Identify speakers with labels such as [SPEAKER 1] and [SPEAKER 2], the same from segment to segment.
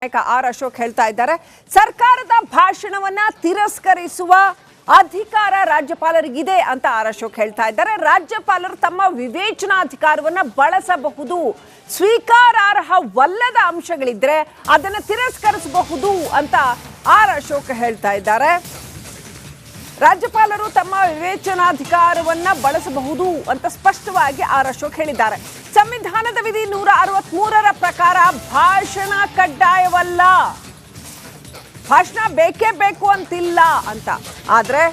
[SPEAKER 1] R Ashok ಹೇಳ್ತಾ ಇದ್ದಾರೆ ಸರ್ಕಾರದ ಭಾಷಣವನ್ನ ತಿರಸ್ಕರಿಸುವ ಅಧಿಕಾರ ರಾಜ್ಯಪಾಲರಿಗಿದೆ ಅಂತ ಆರ್ ಅಶೋಕ್ ಹೇಳ್ತಾ ಇದ್ದಾರೆ. ರಾಜ್ಯಪಾಲರು ತಮ್ಮ ವಿವೇಚನಾಧಿಕಾರವನ್ನ ಬಳಸಬಹುದು, ಸ್ವೀಕಾರಾರ್ಹವಲ್ಲದ ಅಂಶಗಳಿದ್ರೆ ಅದನ್ನ ತಿರಸ್ಕರಿಸಬಹುದು ಅಂತ ಆರ್ ಅಶೋಕ್ ಹೇಳ್ತಾ ಇದ್ದಾರೆ. ರಾಜ್ಯಪಾಲರು ತಮ್ಮ ವಿವೇಚನಾಧಿಕಾರವನ್ನ ಬಳಸಬಹುದು ಅಂತ ಸ್ಪಷ್ಟವಾಗಿ ಆರ್ ಅಶೋಕ್ ಹೇಳಿದ್ದಾರೆ. ಸಂವಿಧಾನದ ವಿಧಿ 163ರ ಪ್ರಕಾರ ಭಾಷಣ ಕಡ್ಡಾಯವಲ್ಲ, ಭಾಷಣ ಬೇಕೇ ಬೇಕು ಅಂತಿಲ್ಲ ಅಂತ. ಆದ್ರೆ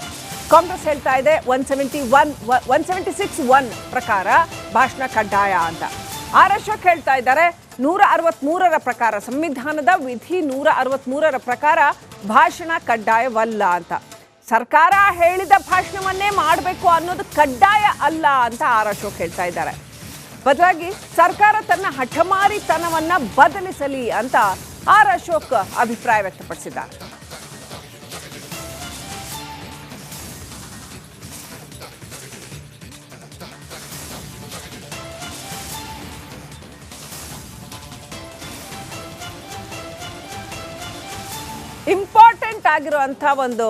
[SPEAKER 1] ಕಾಂಗ್ರೆಸ್ ಹೇಳ್ತಾ ಇದೆ 176(1) ಪ್ರಕಾರ ಭಾಷಣ ಕಡ್ಡಾಯ ಅಂತ. ಆರ್ ಅಶೋಕ್ ಹೇಳ್ತಾ ಇದ್ದಾರೆ 163ರ ಪ್ರಕಾರ, ಸಂವಿಧಾನದ ವಿಧಿ 163ರ ಪ್ರಕಾರ ಭಾಷಣ ಕಡ್ಡಾಯವಲ್ಲ ಅಂತ. ಸರ್ಕಾರ ಹೇಳಿದ ಭಾಷಣವನ್ನೇ ಮಾಡಬೇಕು ಅನ್ನೋದು ಕಡ್ಡಾಯ ಅಲ್ಲ ಅಂತ ಆರ್ ಅಶೋಕ್ ಹೇಳ್ತಾ ಇದ್ದಾರೆ. ಬದಲಾಗಿ ಸರ್ಕಾರ ತನ್ನ ಹಠಮಾರಿತನವನ್ನ ಬದಲಿಸಲಿ ಅಂತ ಆರ್ ಅಶೋಕ್ ಅಭಿಪ್ರಾಯ ವ್ಯಕ್ತಪಡಿಸಿದ್ದಾರೆ. ಇಂಪಾರ್ಟೆಂಟ್ ಆಗಿರುವಂಥ ಒಂದು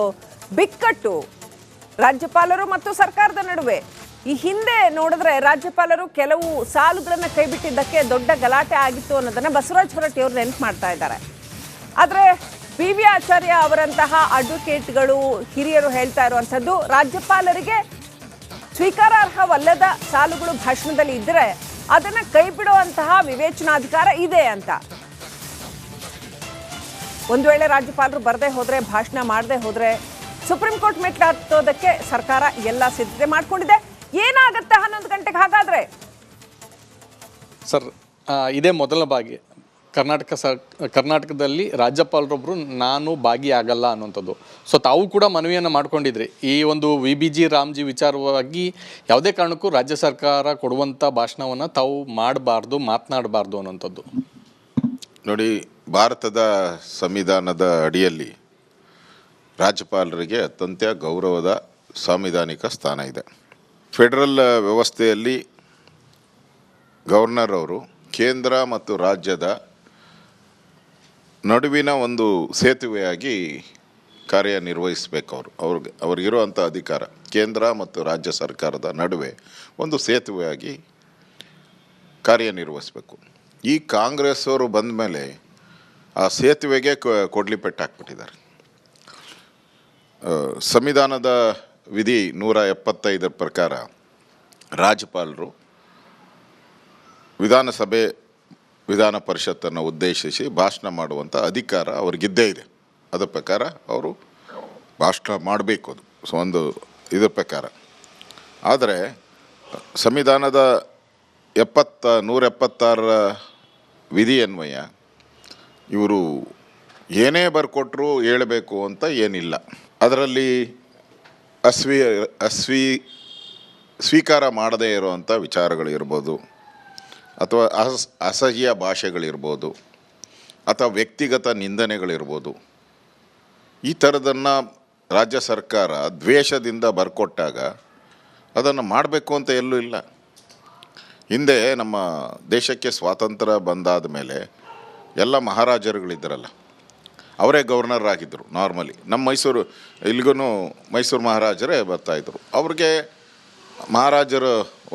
[SPEAKER 1] ಬಿಕ್ಕಟ್ಟು ರಾಜ್ಯಪಾಲರು ಮತ್ತು ಸರ್ಕಾರದ ನಡುವೆ. ಈ ಹಿಂದೆ ನೋಡಿದ್ರೆ ರಾಜ್ಯಪಾಲರು ಕೆಲವು ಸಾಲುಗಳನ್ನು ಕೈಬಿಟ್ಟಿದ್ದಕ್ಕೆ ದೊಡ್ಡ ಗಲಾಟೆ ಆಗಿತ್ತು ಅನ್ನೋದನ್ನ ಬಸವರಾಜ ಹೊರಟ್ಟಿ ಅವರು ನೆನಪು ಮಾಡ್ತಾ ಇದ್ದಾರೆ. ಆದರೆ ಬಿ ವಿ ಆಚಾರ್ಯ ಅವರಂತಹ ಅಡ್ವೊಕೇಟ್ಗಳು, ಹಿರಿಯರು ಹೇಳ್ತಾ ಇರುವಂಥದ್ದು ರಾಜ್ಯಪಾಲರಿಗೆ ಸ್ವೀಕಾರಾರ್ಹವಲ್ಲದ ಸಾಲುಗಳು ಭಾಷಣದಲ್ಲಿ ಇದ್ದರೆ ಅದನ್ನ ಕೈ ಬಿಡುವಂತಹ ವಿವೇಚನಾಧಿಕಾರ ಇದೆ ಅಂತ. ಒಂದು ವೇಳೆ ರಾಜ್ಯಪಾಲರು ಬರದೇ ಹೋದ್ರೆ, ಭಾಷಣ ಮಾಡದೆ ಹೋದ್ರೆ ಸುಪ್ರೀಂ ಕೋರ್ಟ್ ಮೆಟ್ಲು ಹತ್ತೋದಕ್ಕೆ ಸರ್ಕಾರ ಎಲ್ಲ ಸಿದ್ಧತೆ ಮಾಡ್ಕೊಂಡಿದೆ. ಏನಾಗುತ್ತೆ 11 ಗಂಟೆಗೆ ಹಾಗಾದ್ರೆ?
[SPEAKER 2] ಸರ್, ಇದೇ ಮೊದಲ ಬಾಗಿ ಕರ್ನಾಟಕದಲ್ಲಿ ರಾಜ್ಯಪಾಲರೊಬ್ಬರು ನಾನು ಭಾಗಿಯಾಗಲ್ಲ ಅನ್ನುವಂಥದ್ದು. ಸೊ ತಾವು ಕೂಡ ಮನವಿಯನ್ನು ಮಾಡ್ಕೊಂಡಿದ್ರಿ, ಈ ಒಂದು VBG ರಾಮ್ಜಿ ವಿಚಾರವಾಗಿ ಯಾವುದೇ ಕಾರಣಕ್ಕೂ ರಾಜ್ಯ ಸರ್ಕಾರ ಕೊಡುವಂಥ ಭಾಷಣವನ್ನು ತಾವು ಮಾಡಬಾರ್ದು, ಮಾತನಾಡಬಾರ್ದು ಅನ್ನುವಂಥದ್ದು.
[SPEAKER 3] ನೋಡಿ, ಭಾರತದ ಸಂವಿಧಾನದ ಅಡಿಯಲ್ಲಿ ರಾಜ್ಯಪಾಲರಿಗೆ ಅತ್ಯಂತ ಗೌರವದ ಸಾಂವಿಧಾನಿಕ ಸ್ಥಾನ ಇದೆ. ಫೆಡರಲ್ ವ್ಯವಸ್ಥೆಯಲ್ಲಿ ಗವರ್ನರ್ ಅವರು ಕೇಂದ್ರ ಮತ್ತು ರಾಜ್ಯದ ನಡುವಿನ ಒಂದು ಸೇತುವೆಯಾಗಿ ಕಾರ್ಯನಿರ್ವಹಿಸಬೇಕು. ಅವ್ರಿಗಿರುವಂಥ ಅಧಿಕಾರ ಕೇಂದ್ರ ಮತ್ತು ರಾಜ್ಯ ಸರ್ಕಾರದ ನಡುವೆ ಒಂದು ಸೇತುವೆಯಾಗಿ ಕಾರ್ಯನಿರ್ವಹಿಸಬೇಕು. ಈ ಕಾಂಗ್ರೆಸ್ ಅವರು ಬಂದ ಮೇಲೆ ಆ ಸೇತುವೆಗೆ ಕೊಡ್ಲಿ ಪೆಟ್ಟು ಹಾಕ್ಬಿಟ್ಟಿದ್ದಾರೆ. ಸಂವಿಧಾನದ ವಿಧಿ 175 ಪ್ರಕಾರ ರಾಜ್ಯಪಾಲರು ವಿಧಾನ ಪರಿಷತ್ತನ್ನು ಉದ್ದೇಶಿಸಿ ಭಾಷಣ ಮಾಡುವಂಥ ಅಧಿಕಾರ ಅವ್ರಿಗಿದ್ದೇ ಇದೆ. ಅದರ ಪ್ರಕಾರ ಅವರು ಭಾಷಣ ಮಾಡಬೇಕು, ಅದು ಒಂದು ಇದರ ಪ್ರಕಾರ. ಆದರೆ ಸಂವಿಧಾನದ 176ರ ವಿಧಿ ಅನ್ವಯ ಇವರು ಏನೇ ಬರ್ಕೊಟ್ರು ಹೇಳಬೇಕು ಅಂತ ಏನಿಲ್ಲ. ಅದರಲ್ಲಿ ಸ್ವೀಕಾರ ಮಾಡದೇ ಇರುವಂಥ ವಿಚಾರಗಳಿರ್ಬೋದು, ಅಥವಾ ಅಸಹ್ಯ ಭಾಷೆಗಳಿರ್ಬೋದು, ಅಥವಾ ವ್ಯಕ್ತಿಗತ ನಿಂದನೆಗಳಿರ್ಬೋದು. ಈ ಥರದನ್ನು ರಾಜ್ಯ ಸರ್ಕಾರ ದ್ವೇಷದಿಂದ ಬರ್ಕೊಟ್ಟಾಗ ಅದನ್ನು ಮಾಡಬೇಕು ಅಂತ ಎಲ್ಲೂ ಇಲ್ಲ. ಹಿಂದೆ ನಮ್ಮ ದೇಶಕ್ಕೆ ಸ್ವಾತಂತ್ರ್ಯ ಬಂದಾದ ಮೇಲೆ ಎಲ್ಲ ಮಹಾರಾಜರುಗಳಿದ್ದರಲ್ಲ, ಅವರೇ ಗವರ್ನರ್ ಆಗಿದ್ದರು. ನಾರ್ಮಲಿ ನಮ್ಮ ಇಲ್ಲಿಗೂ ಮೈಸೂರು ಮಹಾರಾಜರೇ ಬರ್ತಾಯಿದ್ರು. ಅವ್ರಿಗೆ ಮಹಾರಾಜರ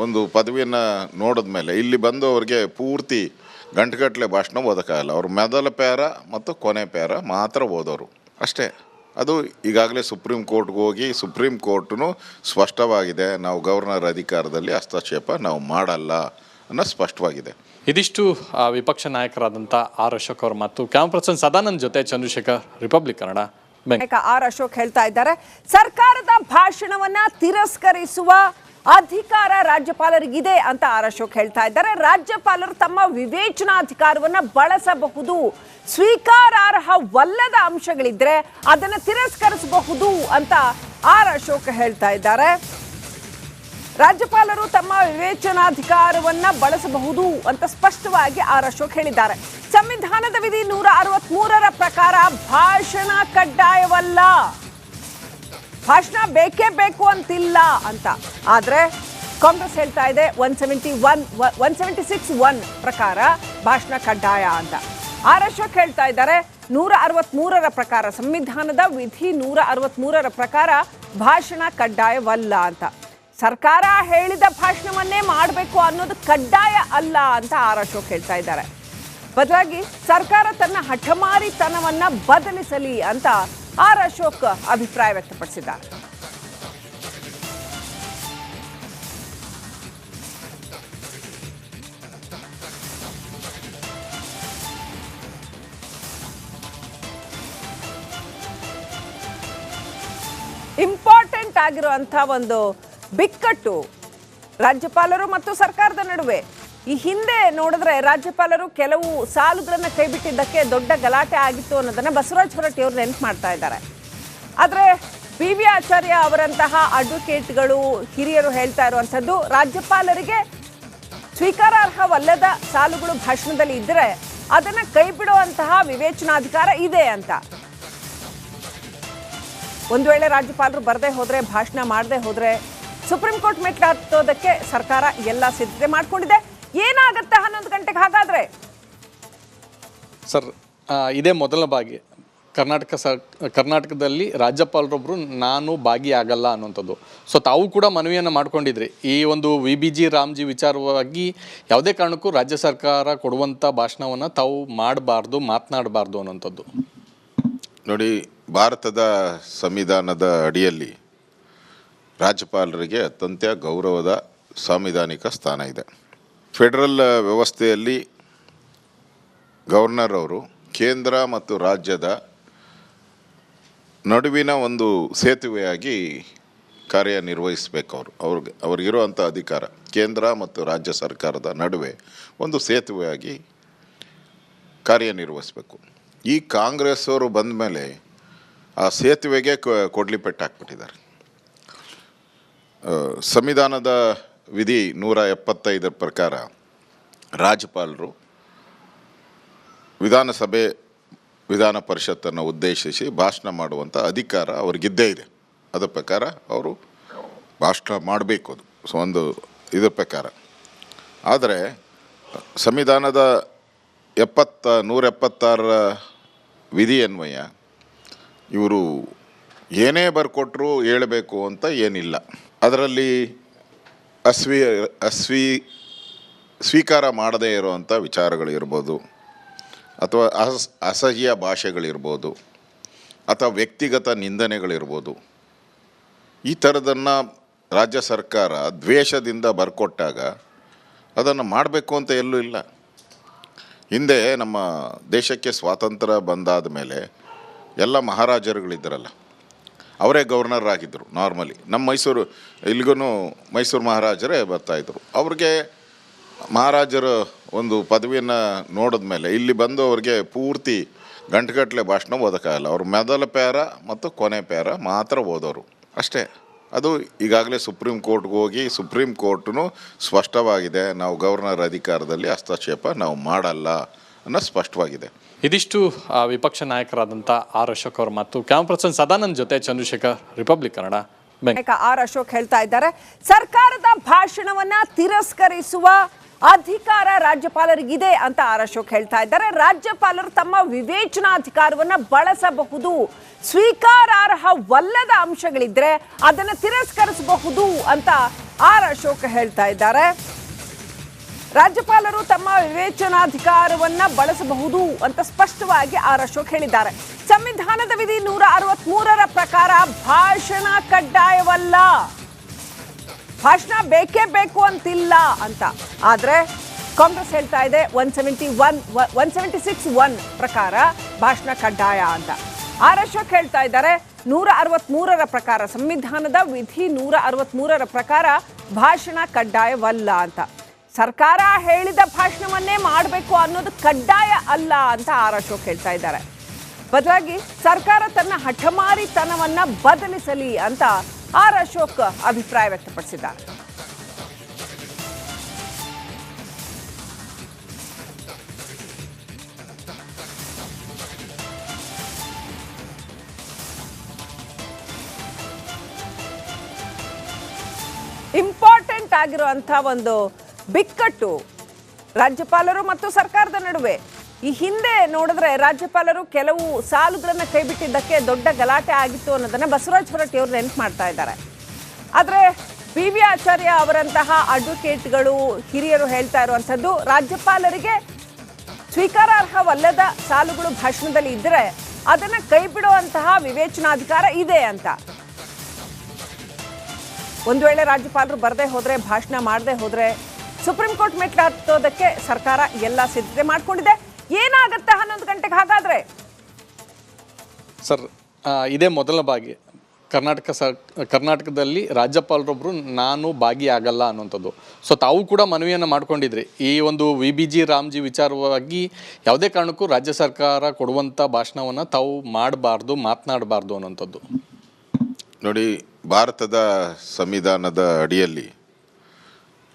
[SPEAKER 3] ಒಂದು ಪದವಿಯನ್ನು ನೋಡಿದ ಮೇಲೆ ಇಲ್ಲಿ ಬಂದು ಅವ್ರಿಗೆ ಪೂರ್ತಿ ಗಂಟೆಗಟ್ಟಲೆ ಭಾಷಣ ಓದೋಕ್ಕಾಗಲ್ಲ. ಅವ್ರು ಮೊದಲ ಪ್ಯಾರ ಮತ್ತು ಕೊನೆ ಪ್ಯಾರ ಮಾತ್ರ ಓದೋರು ಅಷ್ಟೇ. ಅದು ಈಗಾಗಲೇ ಸುಪ್ರೀಂ ಕೋರ್ಟ್ಗೆ ಹೋಗಿ ಸುಪ್ರೀಂ ಕೋರ್ಟ್ನು ಸ್ಪಷ್ಟವಾಗಿದೆ, ನಾವು ಗವರ್ನರ್ ಅಧಿಕಾರದಲ್ಲಿ ಹಸ್ತಕ್ಷೇಪ ನಾವು ಮಾಡಲ್ಲ ಅನ್ನೋ ಸ್ಪಷ್ಟವಾಗಿದೆ.
[SPEAKER 2] ಇದಿಷ್ಟು ವಿಪಕ್ಷ ನಾಯಕರಾದಂಥ ಆರ್ ಅಶೋಕ್ ಅವರು ಮತ್ತು ಕ್ಯಾಮರಾ ಪರ್ಸನ್ ಸದಾನಂದ್ ಜೊತೆ ಚಂದ್ರಶೇಖರ್, ರಿಪಬ್ಲಿಕ್ ಕನ್ನಡ, ಬೆಂಗಳೂರು.
[SPEAKER 1] ಆರ್ ಅಶೋಕ್ ಹೇಳ್ತಾ ಇದ್ದಾರೆ ಸರ್ಕಾರದ ಭಾಷಣವನ್ನ ತಿರಸ್ಕರಿಸುವ ಅಧಿಕಾರ ರಾಜ್ಯಪಾಲರಿಗಿದೆ ಅಂತ ಆರ್ ಅಶೋಕ್ ಹೇಳ್ತಾ ಇದ್ದಾರೆ. ರಾಜ್ಯಪಾಲರು ತಮ್ಮ ವಿವೇಚನಾಧಿಕಾರವನ್ನ ಬಳಸಬಹುದು, ಸ್ವೀಕಾರಾರ್ಹವಲ್ಲದ ಅಂಶಗಳಿದ್ರೆ ಅದನ್ನ ತಿರಸ್ಕರಿಸಬಹುದು ಅಂತ ಆರ್ ಅಶೋಕ್ ಹೇಳ್ತಾ ಇದ್ದಾರೆ. ರಾಜ್ಯಪಾಲರು ತಮ್ಮ ವಿವೇಚನಾಧಿಕಾರವನ್ನ ಬಳಸಬಹುದು ಅಂತ ಸ್ಪಷ್ಟವಾಗಿ ಆರ್ ಅಶೋಕ್ ಹೇಳಿದ್ದಾರೆ. ಸಂವಿಧಾನದ ವಿಧಿ 163ರ ಪ್ರಕಾರ ಭಾಷಣ ಕಡ್ಡಾಯವಲ್ಲ, ಭಾಷಣ ಬೇಕೇ ಬೇಕು ಅಂತಿಲ್ಲ ಅಂತ. ಆದ್ರೆ ಕಾಂಗ್ರೆಸ್ ಹೇಳ್ತಾ ಇದೆ 176(1) ಪ್ರಕಾರ ಭಾಷಣ ಕಡ್ಡಾಯ ಅಂತ. ಆರ್ ಅಶೋಕ್ ಹೇಳ್ತಾ ಇದ್ದಾರೆ 163ರ ಪ್ರಕಾರ, ಸಂವಿಧಾನದ ವಿಧಿ 163ರ ಪ್ರಕಾರ ಭಾಷಣ ಕಡ್ಡಾಯವಲ್ಲ ಅಂತ. ಸರ್ಕಾರ ಹೇಳಿದ ಭಾಷಣವನ್ನೇ ಮಾಡಬೇಕು ಅನ್ನೋದು ಕಡ್ಡಾಯ ಅಲ್ಲ ಅಂತ ಆರ್ ಅಶೋಕ್ ಹೇಳ್ತಾ ಇದ್ದಾರೆ. ಬದಲಾಗಿ ಸರ್ಕಾರ ತನ್ನ ಹಠಮಾರಿತನವನ್ನ ಬದಲಿಸಲಿ ಅಂತ ಆರ್ ಅಶೋಕ್ ಅಭಿಪ್ರಾಯ ವ್ಯಕ್ತಪಡಿಸಿದ್ದಾರೆ. ಇಂಪಾರ್ಟೆಂಟ್ ಆಗಿರುವಂಥ ಒಂದು ಬಿಕ್ಕಟ್ಟು ರಾಜ್ಯಪಾಲರು ಮತ್ತು ಸರ್ಕಾರದ ನಡುವೆ. ಈ ಹಿಂದೆ ನೋಡಿದ್ರೆ ರಾಜ್ಯಪಾಲರು ಕೆಲವು ಸಾಲುಗಳನ್ನು ಕೈಬಿಟ್ಟಿದ್ದಕ್ಕೆ ದೊಡ್ಡ ಗಲಾಟೆ ಆಗಿತ್ತು ಅನ್ನೋದನ್ನ ಬಸವರಾಜ ಹೊರಟ್ಟಿ ಅವರು ನೆನಪು ಮಾಡ್ತಾ ಇದ್ದಾರೆ. ಆದರೆ ಬಿ ವಿ ಆಚಾರ್ಯ ಅವರಂತಹ ಅಡ್ವೊಕೇಟ್ಗಳು, ಹಿರಿಯರು ಹೇಳ್ತಾ ಇರುವಂಥದ್ದು, ರಾಜ್ಯಪಾಲರಿಗೆ ಸ್ವೀಕಾರಾರ್ಹವಲ್ಲದ ಸಾಲುಗಳು ಭಾಷಣದಲ್ಲಿ ಇದ್ದರೆ ಅದನ್ನು ಕೈ ಬಿಡುವಂತಹ ವಿವೇಚನಾಧಿಕಾರ ಇದೆ ಅಂತ. ಒಂದು ವೇಳೆ ರಾಜ್ಯಪಾಲರು ಬರದೇ ಹೋದ್ರೆ, ಭಾಷಣ ಮಾಡದೆ ಹೋದ್ರೆ ಸುಪ್ರೀಂ ಕೋರ್ಟ್ ಮೆಟ್ಲು ಹತ್ತೋದಕ್ಕೆ ಸರ್ಕಾರ ಎಲ್ಲ ಸಿದ್ಧತೆ ಮಾಡ್ಕೊಂಡಿದೆ. ಏನಾಗುತ್ತೆ 11 ಗಂಟೆಗೆ ಹಾಗಾದ್ರೆ?
[SPEAKER 2] ಸರ್, ಇದೇ ಮೊದಲ ಬಾಗಿ ಕರ್ನಾಟಕದಲ್ಲಿ ರಾಜ್ಯಪಾಲರೊಬ್ಬರು ನಾನು ಭಾಗಿಯಾಗಲ್ಲ ಅನ್ನುವಂಥದ್ದು. ಸೊ ತಾವು ಕೂಡ ಮನವಿಯನ್ನು ಮಾಡ್ಕೊಂಡಿದ್ರಿ, ಈ ಒಂದು VBG ರಾಮ್ಜಿ ವಿಚಾರವಾಗಿ ಯಾವುದೇ ಕಾರಣಕ್ಕೂ ರಾಜ್ಯ ಸರ್ಕಾರ ಕೊಡುವಂಥ ಭಾಷಣವನ್ನು ತಾವು ಮಾಡಬಾರ್ದು, ಮಾತನಾಡಬಾರ್ದು ಅನ್ನುವಂಥದ್ದು.
[SPEAKER 3] ನೋಡಿ, ಭಾರತದ ಸಂವಿಧಾನದ ಅಡಿಯಲ್ಲಿ ರಾಜ್ಯಪಾಲರಿಗೆ ಅತ್ಯಂತ ಗೌರವದ ಸಾಂವಿಧಾನಿಕ ಸ್ಥಾನ ಇದೆ. ಫೆಡರಲ್ ವ್ಯವಸ್ಥೆಯಲ್ಲಿ ಗವರ್ನರ್ ಅವರು ಕೇಂದ್ರ ಮತ್ತು ರಾಜ್ಯದ ನಡುವಿನ ಒಂದು ಸೇತುವೆಯಾಗಿ ಕಾರ್ಯನಿರ್ವಹಿಸಬೇಕು. ಅವ್ರಿಗಿರುವಂಥ ಅಧಿಕಾರ ಕೇಂದ್ರ ಮತ್ತು ರಾಜ್ಯ ಸರ್ಕಾರದ ನಡುವೆ ಒಂದು ಸೇತುವೆಯಾಗಿ ಕಾರ್ಯನಿರ್ವಹಿಸಬೇಕು. ಈ ಕಾಂಗ್ರೆಸ್ ಅವರು ಬಂದ ಮೇಲೆ ಆ ಸೇತುವೆಗೆ ಕೊಡ್ಲಿ ಪೆಟ್ಟು ಹಾಕ್ಬಿಟ್ಟಿದ್ದಾರೆ. ಸಂವಿಧಾನದ ವಿಧಿ 175 ಪ್ರಕಾರ ರಾಜ್ಯಪಾಲರು ವಿಧಾನ ಪರಿಷತ್ತನ್ನು ಉದ್ದೇಶಿಸಿ ಭಾಷಣ ಮಾಡುವಂಥ ಅಧಿಕಾರ ಅವ್ರಿಗಿದ್ದೇ ಇದೆ. ಅದರ ಪ್ರಕಾರ ಅವರು ಭಾಷಣ ಮಾಡಬೇಕು. ಅದು ಒಂದು ಇದರ ಪ್ರಕಾರ. ಆದರೆ ಸಂವಿಧಾನದ 176 ವಿಧಿ ಅನ್ವಯ ಇವರು ಏನೇ ಬರ್ಕೊಟ್ರು ಹೇಳಬೇಕು ಅಂತ ಏನಿಲ್ಲ. ಅದರಲ್ಲಿ ಸ್ವೀಕಾರ ಮಾಡದೇ ಇರುವಂಥ ವಿಚಾರಗಳಿರ್ಬೋದು, ಅಥವಾ ಅಸಹ್ಯ ಭಾಷೆಗಳಿರ್ಬೋದು, ಅಥವಾ ವ್ಯಕ್ತಿಗತ ನಿಂದನೆಗಳಿರ್ಬೋದು. ಈ ಥರದನ್ನು ರಾಜ್ಯ ಸರ್ಕಾರ ದ್ವೇಷದಿಂದ ಬರ್ಕೊಟ್ಟಾಗ ಅದನ್ನು ಮಾಡಬೇಕು ಅಂತ ಎಲ್ಲೂ ಇಲ್ಲ. ಹಿಂದೆ ನಮ್ಮ ದೇಶಕ್ಕೆ ಸ್ವಾತಂತ್ರ್ಯ ಬಂದಾದ ಮೇಲೆ ಎಲ್ಲ ಮಹಾರಾಜರುಗಳಿದ್ದರಲ್ಲ, ಅವರೇ ಗವರ್ನರ್ ಆಗಿದ್ದರು. ನಾರ್ಮಲಿ ನಮ್ಮ ಇಲ್ಲಿಗೂ ಮೈಸೂರು ಮಹಾರಾಜರೇ ಬರ್ತಾಯಿದ್ರು. ಅವ್ರಿಗೆ ಮಹಾರಾಜರ ಒಂದು ಪದವಿಯನ್ನು ನೋಡಿದ ಮೇಲೆ ಇಲ್ಲಿ ಬಂದು ಅವ್ರಿಗೆ ಪೂರ್ತಿ ಗಂಟೆಗಟ್ಟಲೆ ಭಾಷಣ ಓದೋಕ್ಕಾಗಲ್ಲ. ಅವರು ಮೊದಲ ಪ್ಯಾರ ಮತ್ತು ಕೊನೆ ಪ್ಯಾರ ಮಾತ್ರ ಓದೋರು ಅಷ್ಟೇ. ಅದು ಈಗಾಗಲೇ ಸುಪ್ರೀಂ ಕೋರ್ಟ್ಗೆ ಹೋಗಿ ಸುಪ್ರೀಂ ಕೋರ್ಟ್ನು ಸ್ಪಷ್ಟವಾಗಿದೆ, ನಾವು ಗವರ್ನರ್ ಅಧಿಕಾರದಲ್ಲಿ ಹಸ್ತಕ್ಷೇಪ ನಾವು ಮಾಡಲ್ಲ ಅನ್ನೋ ಸ್ಪಷ್ಟವಾಗಿದೆ.
[SPEAKER 2] ಇದಿಷ್ಟು ವಿಪಕ್ಷ ನಾಯಕರಾದಂಥ ಆರ್ ಅಶೋಕ್ ಅವರು ಮತ್ತು ಕ್ಯಾಮ್ ಪರ್ಸನ್ ಸದಾನಂದ್ ಜೊತೆ ಚಂದ್ರಶೇಖರ್, ರಿಪಬ್ಲಿಕ್ ಕನ್ನಡ, ಬೆಂಗಳೂರು.
[SPEAKER 1] ಆರ್ ಅಶೋಕ್ ಹೇಳ್ತಾ ಇದ್ದಾರೆ, ಸರ್ಕಾರದ ಭಾಷಣವನ್ನ ತಿರಸ್ಕರಿಸುವ ಅಧಿಕಾರ ರಾಜ್ಯಪಾಲರಿಗಿದೆ ಅಂತ ಆರ್ ಅಶೋಕ್ ಹೇಳ್ತಾ ಇದ್ದಾರೆ. ರಾಜ್ಯಪಾಲರು ತಮ್ಮ ವಿವೇಚನಾಧಿಕಾರವನ್ನ ಬಳಸಬಹುದು, ಸ್ವೀಕಾರಾರ್ಹವಲ್ಲದ ಅಂಶಗಳಿದ್ರೆ ಅದನ್ನು ತಿರಸ್ಕರಿಸಬಹುದು ಅಂತ ಆರ್ ಅಶೋಕ್ ಹೇಳ್ತಾ ಇದ್ದಾರೆ. ರಾಜ್ಯಪಾಲರು ತಮ್ಮ ವಿವೇಚನಾಧಿಕಾರವನ್ನ ಬಳಸಬಹುದು ಅಂತ ಸ್ಪಷ್ಟವಾಗಿ ಆರ್ ಅಶೋಕ್ ಹೇಳಿದ್ದಾರೆ. ಸಂವಿಧಾನದ ವಿಧಿ 163ರ ಪ್ರಕಾರ ಭಾಷಣ ಕಡ್ಡಾಯವಲ್ಲ, ಭಾಷಣ ಬೇಕೇ ಬೇಕು ಅಂತಿಲ್ಲ ಅಂತ. ಆದ್ರೆ ಕಾಂಗ್ರೆಸ್ ಹೇಳ್ತಾ ಇದೆ 176(1) ಪ್ರಕಾರ ಭಾಷಣ ಕಡ್ಡಾಯ ಅಂತ. ಆರ್ ಅಶೋಕ್ ಹೇಳ್ತಾ ಇದ್ದಾರೆ 163ರ ಪ್ರಕಾರ, ಸಂವಿಧಾನದ ವಿಧಿ 163ರ ಪ್ರಕಾರ ಭಾಷಣ ಕಡ್ಡಾಯವಲ್ಲ ಅಂತ. ಸರ್ಕಾರ ಹೇಳಿದ ಭಾಷಣವನ್ನೇ ಮಾಡಬೇಕು ಅನ್ನೋದು ಕಡ್ಡಾಯ ಅಲ್ಲ ಅಂತ ಆರ್ ಅಶೋಕ್ ಹೇಳ್ತಾ ಇದ್ದಾರೆ. ಬದಲಾಗಿ ಸರ್ಕಾರ ತನ್ನ ಹಠಮಾರಿತನವನ್ನ ಬದಲಿಸಲಿ ಅಂತ ಆರ್ ಅಶೋಕ್ ಅಭಿಪ್ರಾಯ ವ್ಯಕ್ತಪಡಿಸಿದ್ದಾರೆ. ಇಂಪಾರ್ಟೆಂಟ್ ಆಗಿರುವಂಥ ಒಂದು ಬಿಕ್ಕಟ್ಟು ರಾಜ್ಯಪಾಲರು ಮತ್ತು ಸರ್ಕಾರದ ನಡುವೆ. ಈ ಹಿಂದೆ ನೋಡಿದ್ರೆ ರಾಜ್ಯಪಾಲರು ಕೆಲವು ಸಾಲುಗಳನ್ನು ಕೈಬಿಟ್ಟಿದ್ದಕ್ಕೆ ದೊಡ್ಡ ಗಲಾಟೆ ಆಗಿತ್ತು ಅನ್ನೋದನ್ನ ಬಸವರಾಜ ಹೊರಟ್ಟಿಯವರು ನೆನಪು ಮಾಡ್ತಾ ಇದ್ದಾರೆ. ಆದರೆ ಬಿ ವಿ ಆಚಾರ್ಯ ಅವರಂತಹ ಅಡ್ವೊಕೇಟ್ಗಳು ಹಿರಿಯರು ಹೇಳ್ತಾ ಇರುವಂಥದ್ದು ರಾಜ್ಯಪಾಲರಿಗೆ ಸ್ವೀಕಾರಾರ್ಹವಲ್ಲದ ಸಾಲುಗಳು ಭಾಷಣದಲ್ಲಿ ಇದ್ದರೆ ಅದನ್ನ ಕೈ ಬಿಡುವಂತಹ ವಿವೇಚನಾಧಿಕಾರ ಇದೆ ಅಂತ. ಒಂದು ವೇಳೆ ರಾಜ್ಯಪಾಲರು ಬರದೇ ಹೋದ್ರೆ, ಭಾಷಣ ಮಾಡದೆ ಹೋದ್ರೆ ಸುಪ್ರೀಂ ಕೋರ್ಟ್ ಮೆಟ್ಲು ಹತ್ತೋದಕ್ಕೆ ಸರ್ಕಾರ ಎಲ್ಲ ಸಿದ್ಧತೆ ಮಾಡ್ಕೊಂಡಿದೆ. ಏನಾಗತ್ತೆ 11 ಗಂಟೆಗೆ ಹಾಗಾದ್ರೆ?
[SPEAKER 2] ಸರ್, ಇದೇ ಮೊದಲ ಬಾಗಿ ಕರ್ನಾಟಕದಲ್ಲಿ ರಾಜ್ಯಪಾಲರೊಬ್ಬರು ನಾನು ಭಾಗಿಯಾಗಲ್ಲ ಅನ್ನುವಂಥದ್ದು. ಸೊ ತಾವು ಕೂಡ ಮನವಿಯನ್ನು ಮಾಡ್ಕೊಂಡಿದ್ರಿ, ಈ ಒಂದು VBG ರಾಮ್ಜಿ ವಿಚಾರವಾಗಿ ಯಾವುದೇ ಕಾರಣಕ್ಕೂ ರಾಜ್ಯ ಸರ್ಕಾರ ಕೊಡುವಂಥ ಭಾಷಣವನ್ನು ತಾವು ಮಾಡಬಾರ್ದು, ಮಾತನಾಡಬಾರ್ದು ಅನ್ನುವಂಥದ್ದು.
[SPEAKER 3] ನೋಡಿ, ಭಾರತದ ಸಂವಿಧಾನದ ಅಡಿಯಲ್ಲಿ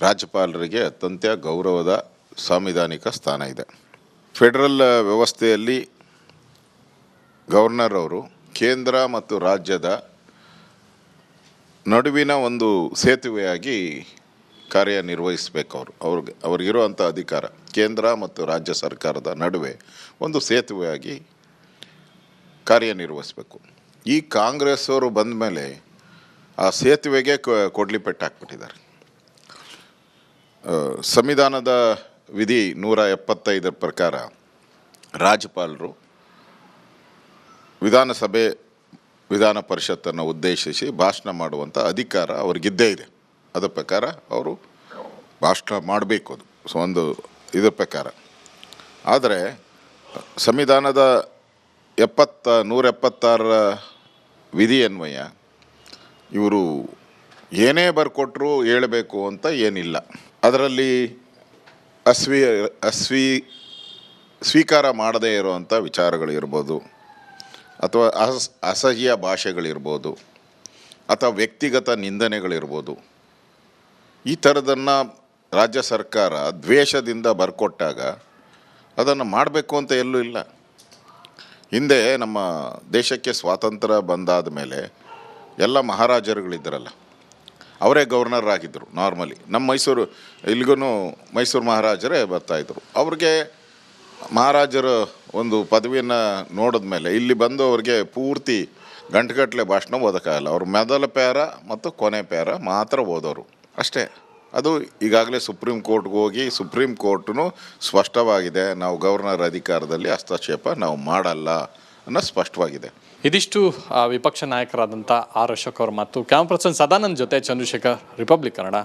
[SPEAKER 3] ರಾಜ್ಯಪಾಲರಿಗೆ ಅತ್ಯಂತ ಗೌರವದ ಸಾಂವಿಧಾನಿಕ ಸ್ಥಾನ ಇದೆ. ಫೆಡರಲ್ ವ್ಯವಸ್ಥೆಯಲ್ಲಿ ಗವರ್ನರ್ ಅವರು ಕೇಂದ್ರ ಮತ್ತು ರಾಜ್ಯದ ನಡುವಿನ ಒಂದು ಸೇತುವೆಯಾಗಿ ಕಾರ್ಯನಿರ್ವಹಿಸಬೇಕು. ಅವ್ರಿಗಿರುವಂಥ ಅಧಿಕಾರ ಕೇಂದ್ರ ಮತ್ತು ರಾಜ್ಯ ಸರ್ಕಾರದ ನಡುವೆ ಒಂದು ಸೇತುವೆಯಾಗಿ ಕಾರ್ಯನಿರ್ವಹಿಸಬೇಕು. ಈ ಕಾಂಗ್ರೆಸ್ ಅವರು ಬಂದ ಮೇಲೆ ಆ ಸೇತುವೆಗೆ ಕೊಡ್ಲಿ ಪೆಟ್ಟು ಹಾಕ್ಬಿಟ್ಟಿದ್ದಾರೆ. ಸಂವಿಧಾನದ ವಿಧಿ 175 ಪ್ರಕಾರ ರಾಜ್ಯಪಾಲರು ವಿಧಾನ ಪರಿಷತ್ತನ್ನು ಉದ್ದೇಶಿಸಿ ಭಾಷಣ ಮಾಡುವಂಥ ಅಧಿಕಾರ ಅವ್ರಿಗಿದ್ದೇ ಇದೆ. ಅದರ ಪ್ರಕಾರ ಅವರು ಭಾಷಣ ಮಾಡಬೇಕು. ಅದು ಒಂದು ಇದರ ಪ್ರಕಾರ. ಆದರೆ ಸಂವಿಧಾನದ 176 ವಿಧಿ ಅನ್ವಯ ಇವರು ಏನೇ ಬರ್ಕೊಟ್ರು ಹೇಳಬೇಕು ಅಂತ ಏನಿಲ್ಲ. ಅದರಲ್ಲಿ ಸ್ವೀಕಾರ ಮಾಡದೇ ಇರುವಂಥ ವಿಚಾರಗಳಿರ್ಬೋದು, ಅಥವಾ ಅಸಹ್ಯ ಭಾಷೆಗಳಿರ್ಬೋದು, ಅಥವಾ ವ್ಯಕ್ತಿಗತ ನಿಂದನೆಗಳಿರ್ಬೋದು, ಈ ಥರದನ್ನು ರಾಜ್ಯ ಸರ್ಕಾರ ದ್ವೇಷದಿಂದ ಬರ್ಕೊಟ್ಟಾಗ ಅದನ್ನು ಮಾಡಬೇಕು ಅಂತ ಎಲ್ಲೂ ಇಲ್ಲ. ಹಿಂದೆ ನಮ್ಮ ದೇಶಕ್ಕೆ ಸ್ವಾತಂತ್ರ್ಯ ಬಂದಾದ ಮೇಲೆ ಎಲ್ಲ ಮಹಾರಾಜರುಗಳಿದ್ದರಲ್ಲ, ಅವರೇ ಗವರ್ನರ್ ಆಗಿದ್ದರು. ನಾರ್ಮಲಿ ನಮ್ಮ ಇಲ್ಲಿಗೂ ಮೈಸೂರು ಮಹಾರಾಜರೇ ಬರ್ತಾಯಿದ್ರು. ಅವ್ರಿಗೆ ಮಹಾರಾಜರ ಒಂದು ಪದವಿಯನ್ನು ನೋಡಿದ ಮೇಲೆ ಇಲ್ಲಿ ಬಂದು ಅವ್ರಿಗೆ ಪೂರ್ತಿ ಗಂಟೆಗಟ್ಟಲೆ ಭಾಷಣ ಓದೋಕ್ಕಾಗಲ್ಲ. ಅವ್ರು ಮೊದಲ ಪ್ಯಾರ ಮತ್ತು ಕೊನೆ ಪ್ಯಾರ ಮಾತ್ರ ಓದೋರು ಅಷ್ಟೇ. ಅದು ಈಗಾಗಲೇ ಸುಪ್ರೀಂ ಕೋರ್ಟ್ಗೆ ಹೋಗಿ ಸುಪ್ರೀಂ ಕೋರ್ಟ್ನು ಸ್ಪಷ್ಟವಾಗಿದೆ, ನಾವು ಗವರ್ನರ್ ಅಧಿಕಾರದಲ್ಲಿ ಹಸ್ತಕ್ಷೇಪ ನಾವು ಮಾಡಲ್ಲ ಅನ್ನೋ ಸ್ಪಷ್ಟವಾಗಿದೆ.
[SPEAKER 2] ಇದಿಷ್ಟು ವಿಪಕ್ಷ ನಾಯಕರಾದಂಥ ಆರ್ ಅಶೋಕ್ ಅವರ ಮಾತು. ಕ್ಯಾಮರಾ ಪರ್ಸನ್ ಸದಾನಂದ್ ಜೊತೆ ಚಂದ್ರಶೇಖರ್, ರಿಪಬ್ಲಿಕ್ ಕನ್ನಡ.